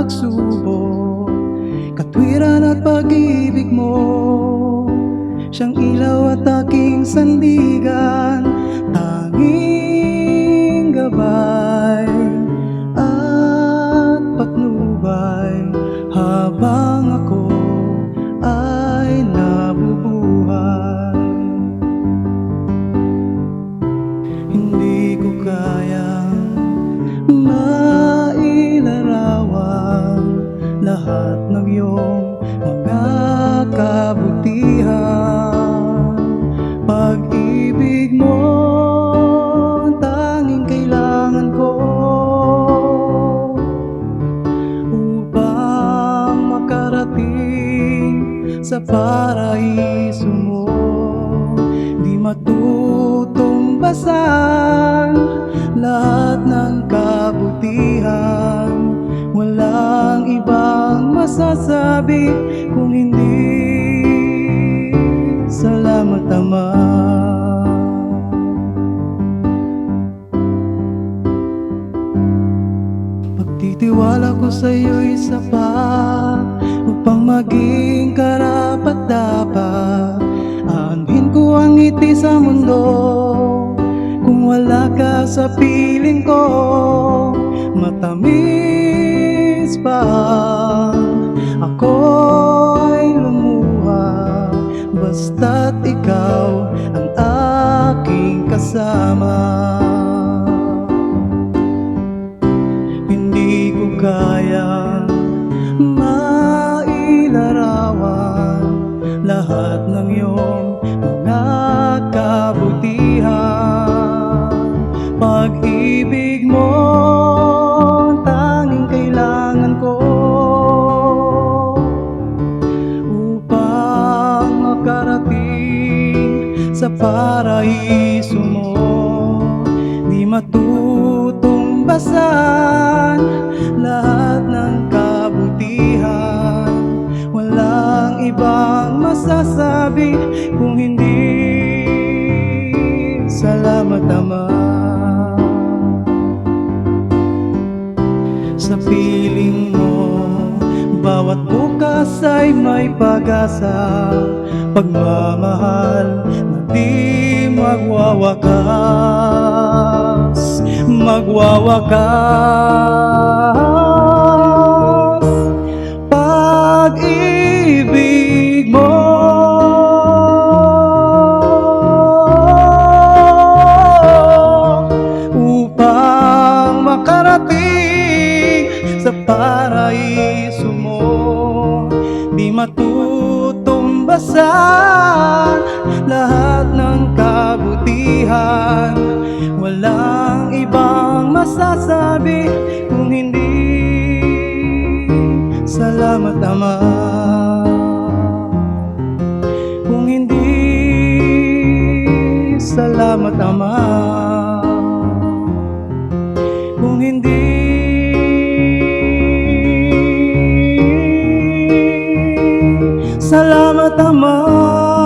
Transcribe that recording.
pagsubok, katwiran at pag-ibig mo, siyang ilaw at aking sandigan, tanging gabay at patnubay habang ako ay nabubuhay. Hindi ko kayang mailarawan lahat ng iyong mga kabutihan. Pag-ibig mo ang tanging kailangan ko upang makarating sa paraiso mo. Di matutumbasan lahat ng kabutihan, walang ibang masasabi kung hindi salamat Ama. Pagtitiwala ko sa iyo'y sapat upang maging karapat-dapat. Aanhin ko ang ngiti sa mundo kung wala ka sa piling ko. Matamis pa ako'y lumuha basta't ikaw ang aking kasama. Hindi ko kayang mailarawan lahat ng iyong mga kabutihan. Pag-ibig mo ang tanging kailangan ko upang makarating sa paraiso mo. Di matutumbasan lahat ng kabutihan, walang ibang masasabi kung hindi salamat Ama. Sa piling mo, bawat bukas ay may pag-asa, pagmamahal na di magwawakas, magwawakas. Pag-ibig mo upang makarating sa paraiso mo, di matutumbasan lahat ng kabutihan, walang ibang masasabi kung hindi salamat Ama. Kung hindi salamat Ama, kung hindi salamat Ama.